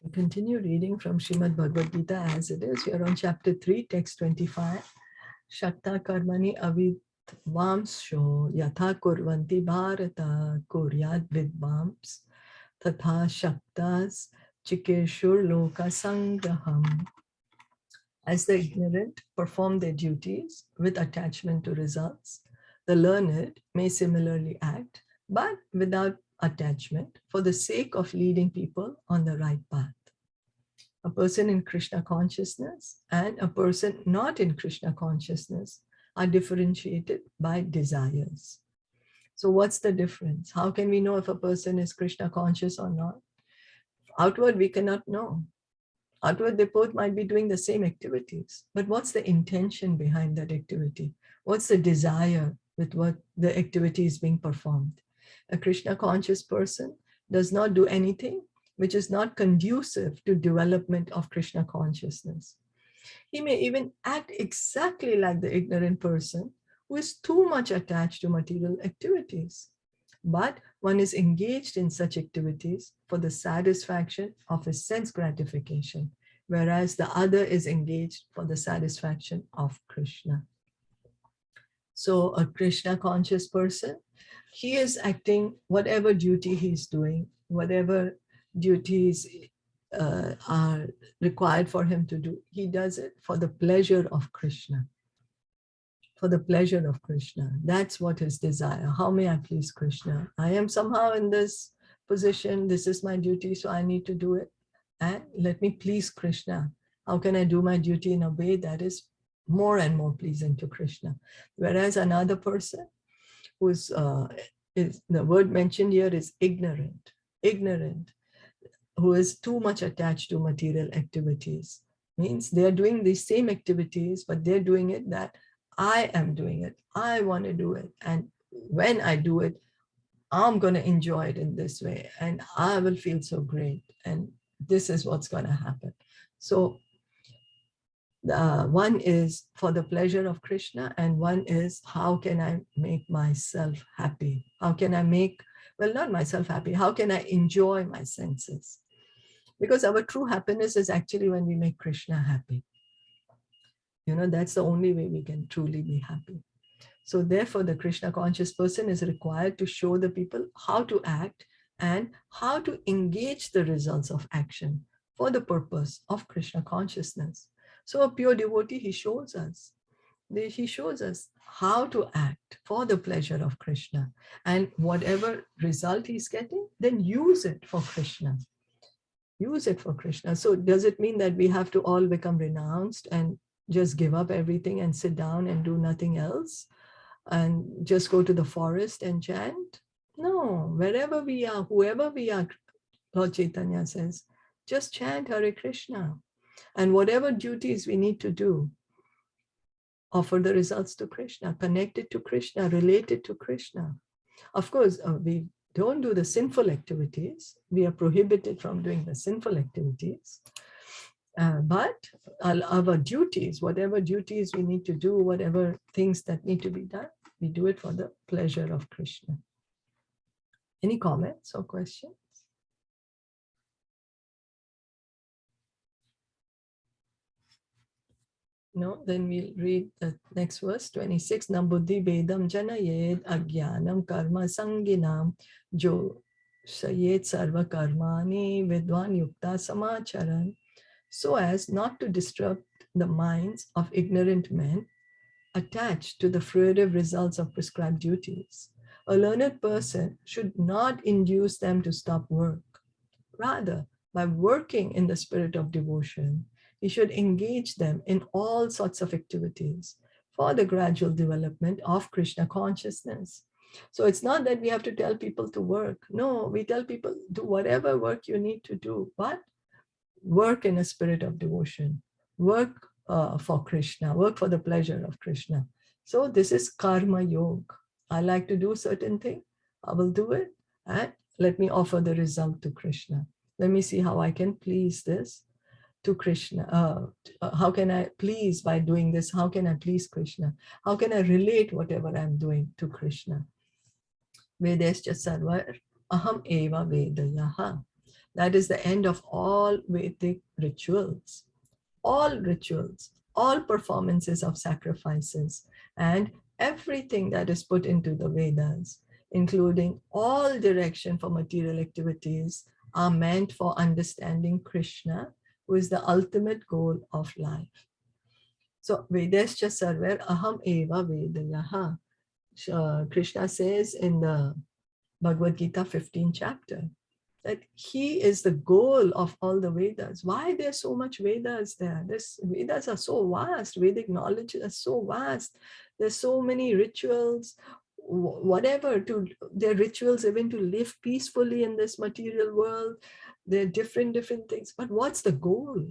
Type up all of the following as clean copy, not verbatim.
We continue reading from Srimad Bhagavad Gita as it is. We are on chapter 3, text 25. Shakta karmani avidvamsho yatha kurvanti bharata kuryat vidvams tatha shaktas chikeshur loka sangraham. As the ignorant perform their duties with attachment to results, the learned may similarly act, but without attachment for the sake of leading people on the right path. A person in Krishna consciousness and a person not in Krishna consciousness are differentiated by desires. So what's the difference? How can we know if a person is Krishna conscious or not? Outward, we cannot know. Outward, they both might be doing the same activities, but what's the intention behind that activity? What's the desire with what the activity is being performed? A Krishna conscious person does not do anything which is not conducive to development of Krishna consciousness. He may even act exactly like the ignorant person who is too much attached to material activities. But one is engaged in such activities for the satisfaction of his sense gratification, whereas the other is engaged for the satisfaction of Krishna. So a Krishna conscious person, he is acting whatever duty he's doing, whatever duties are required for him to do, he does it for the pleasure of Krishna. For the pleasure of Krishna. That's what his desire. How may I please Krishna? I am somehow in this position. This is my duty, so I need to do it. And let me please Krishna. How can I do my duty in a way that is more and more pleasing to Krishna? Whereas another person who is the word mentioned here is ignorant, who is too much attached to material activities. Means they are doing the same activities, but they're doing it that I am doing it. I want to do it. And when I do it, I'm going to enjoy it in this way. And I will feel so great. And this is what's going to happen. So one is for the pleasure of Krishna, and one is how can I make myself happy? How can I make, well, not myself happy. How can I enjoy my senses? Because our true happiness is actually when we make Krishna happy. You know, that's the only way we can truly be happy. So therefore, the Krishna conscious person is required to show the people how to act and how to engage the results of action for the purpose of Krishna consciousness. So a pure devotee, he shows us how to act for the pleasure of Krishna, and whatever result he's getting, then use it for Krishna. Use it for Krishna. So does it mean that we have to all become renounced and just give up everything and sit down and do nothing else and just go to the forest and chant? No, wherever we are, whoever we are, Lord Caitanya says, just chant Hare Krishna. And whatever duties we need to do, offer the results to Krishna, connected to Krishna, related to Krishna. Of course, we don't do the sinful activities. We are prohibited from doing the sinful activities. But our duties, whatever duties we need to do, whatever things that need to be done, we do it for the pleasure of Krishna. Any comments or questions? No, then we'll read the next verse, 26. Nambuddhi bedam janayed agyanam karma sanginam jo sayed sarva karmani vidwan yukta samacharan, so as not to disrupt the minds of ignorant men attached to the fruitive results of prescribed duties. A learned person should not induce them to stop work. Rather, by working in the spirit of devotion, he should engage them in all sorts of activities for the gradual development of Krishna consciousness. So it's not that we have to tell people to work. No, we tell people, do whatever work you need to do, but work in a spirit of devotion. Work for Krishna, work for the pleasure of Krishna. So this is karma yoga. I like to do certain thing, I will do it, and let me offer the result to Krishna. Let me see how I can please this to Krishna. How can I please by doing this? How can I please Krishna? How can I relate whatever I'm doing to Krishna? Vedascha sarvar aham eva vedayaha. That is the end of all Vedic rituals, all performances of sacrifices, and everything that is put into the Vedas, including all direction for material activities, are meant for understanding Krishna, who is the ultimate goal of life. So Vedascha sarver aham eva vedayaha. Krishna says in the Bhagavad Gita 15th chapter that he is the goal of all the Vedas. Why there's so much Vedas there? Vedas are so vast. Vedic knowledge is so vast. There's so many rituals, whatever, their rituals even to live peacefully in this material world. There are different things. But what's the goal?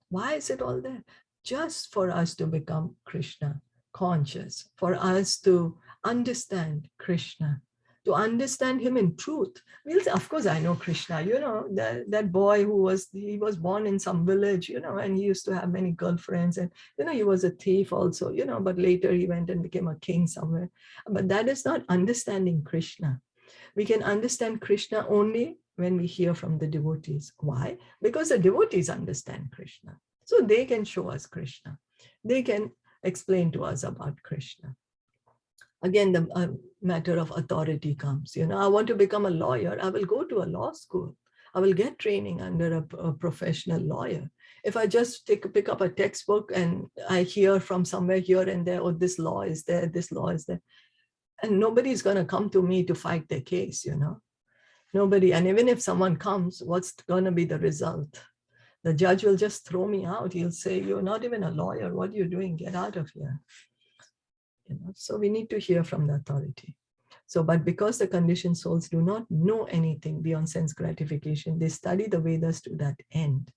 Why is it all there? Just for us to become Krishna conscious, for us to understand Krishna, to understand him in truth. We'll say, of course, I know Krishna, that boy he was born in some village, and he used to have many girlfriends, and, he was a thief also, but later he went and became a king somewhere. But that is not understanding Krishna. We can understand Krishna only when we hear from the devotees. Why? Because the devotees understand Krishna. So they can show us Krishna. They can explain to us about Krishna. Again, the matter of authority comes. I want to become a lawyer. I will go to a law school. I will get training under a professional lawyer. If I just pick up a textbook and I hear from somewhere here and there, oh, this law is there, this law is there, and nobody's going to come to me to fight their case, Nobody. And even if someone comes, what's going to be the result? The judge will just throw me out. He'll say, you're not even a lawyer. What are you doing? Get out of here. So we need to hear from the authority. So, but because the conditioned souls do not know anything beyond sense gratification, they study the Vedas to that end.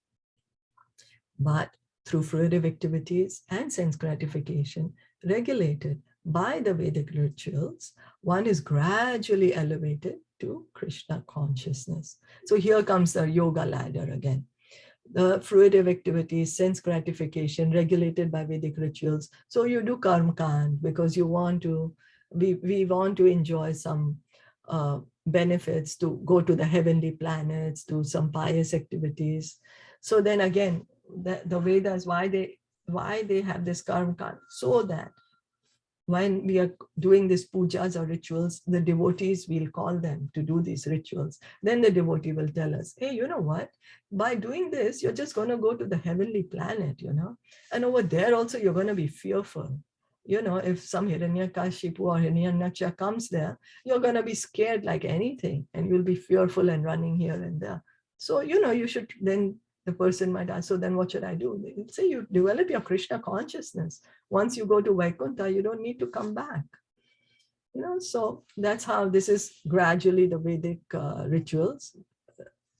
But through fruitive activities and sense gratification, regulated by the Vedic rituals, one is gradually elevated to Krishna consciousness. So here comes the yoga ladder again. The fruitive activities, sense gratification, regulated by Vedic rituals. So you do karma kand because you want to, we want to enjoy some benefits, to go to the heavenly planets, do some pious activities. So then again, the Vedas, why they have this karma kand, so that when we are doing these pujas or rituals, the devotees, will call them to do these rituals. Then the devotee will tell us, hey, you know what? By doing this, you're just going to go to the heavenly planet, and over there also you're going to be fearful. If some Hiranyakashipu or Hiranyaksha comes there, you're going to be scared like anything, and you'll be fearful and running here and there. So, you should then, the person might ask, so then what should I do? They say you develop your Krishna consciousness. Once you go to Vaikuntha, you don't need to come back. So that's how this is gradually the Vedic rituals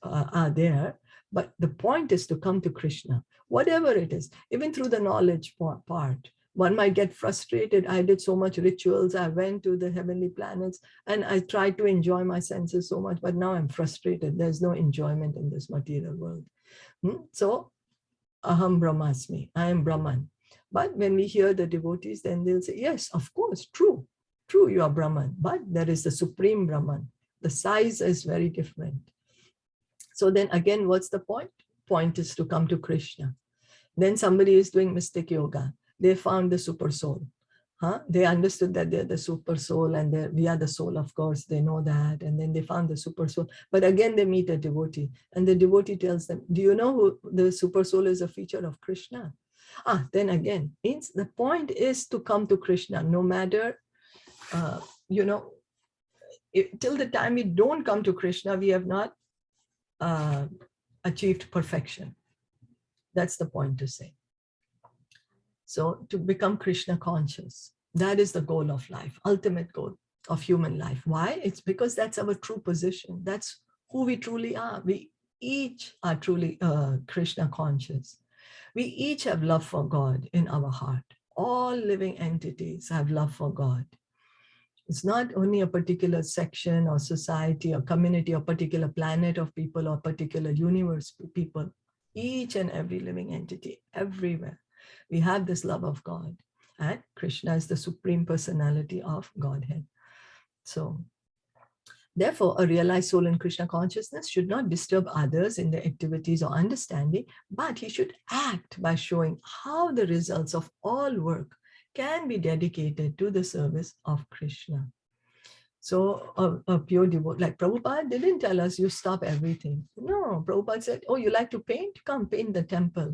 are there. But the point is to come to Krishna, whatever it is, even through the knowledge part. One might get frustrated. I did so much rituals. I went to the heavenly planets and I tried to enjoy my senses so much, but now I'm frustrated. There's no enjoyment in this material world. So, aham brahmasmi, I am Brahman. But when we hear the devotees, then they'll say, yes, of course, true, you are Brahman, but there is the supreme Brahman. The size is very different. So then again, what's the point? Point is to come to Krishna. Then somebody is doing mystic yoga. They found the super soul. They understood that they're the super soul and we are the soul, of course, they know that. And then they found the super soul. But again, they meet a devotee and the devotee tells them, do you know who the super soul is? A feature of Krishna. Then again, means the point is to come to Krishna, no matter, till the time we don't come to Krishna, we have not achieved perfection. That's the point to say. So to become Krishna conscious, that is the goal of life, ultimate goal of human life. Why? It's because that's our true position. That's who we truly are. We each are truly Krishna conscious. We each have love for God in our heart. All living entities have love for God. It's not only a particular section or society or community or particular planet of people or particular universe people. Each and every living entity, everywhere, we have this love of God. And Krishna is the supreme personality of Godhead. So Therefore, a realized soul in Krishna consciousness should not disturb others in their activities or understanding, but he should act by showing how the results of all work can be dedicated to the service of Krishna. So a pure devotee, like Prabhupada didn't tell us you stop everything. No, Prabhupada said, oh, you like to paint? Come paint the temple.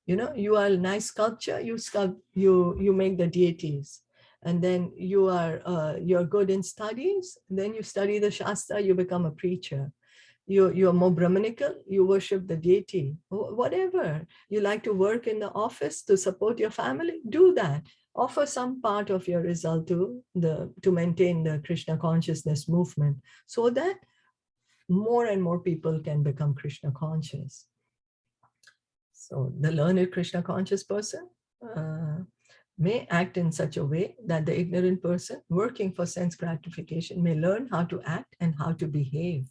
You know, you are a nice sculpture, you make the deities. And then you're good in studies, then you study the Shastra, you become a preacher. You're more Brahmanical, you worship the deity. Whatever. You like to work in the office to support your family, do that. Offer some part of your result to maintain the Krishna consciousness movement, so that more and more people can become Krishna conscious. So the learned Krishna conscious person may act in such a way that the ignorant person working for sense gratification may learn how to act and how to behave.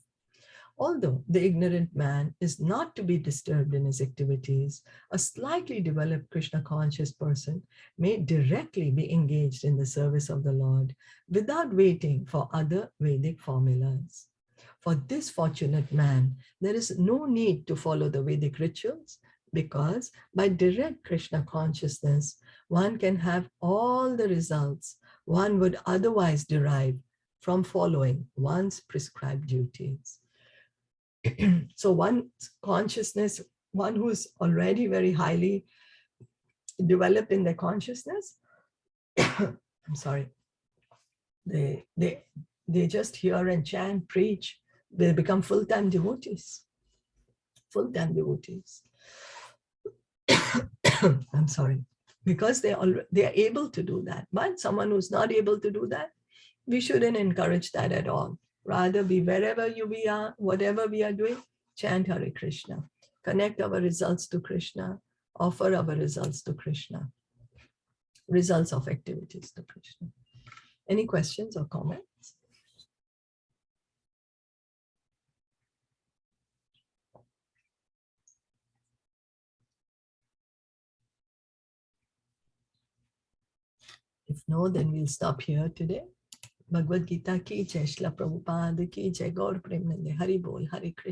Although the ignorant man is not to be disturbed in his activities, a slightly developed Krishna conscious person may directly be engaged in the service of the Lord without waiting for other Vedic formulas. For this fortunate man, there is no need to follow the Vedic rituals, because by direct Krishna consciousness, one can have all the results one would otherwise derive from following one's prescribed duties. So one consciousness, one who's already very highly developed in their consciousness, I'm sorry, they just hear and chant, preach, they become full-time devotees. Full-time devotees. I'm sorry, because they are able to do that. But someone who's not able to do that, we shouldn't encourage that at all. Rather, be wherever we are, whatever we are doing, chant Hare Krishna. Connect our results to Krishna. Offer our results to Krishna. Results of activities to Krishna. Any questions or comments? If no, then we'll stop here today. Bhagavad Gita ki jai, Srila Prabhupada ki jai, Gaur Premanande, Hari Bol, Hare Krishna.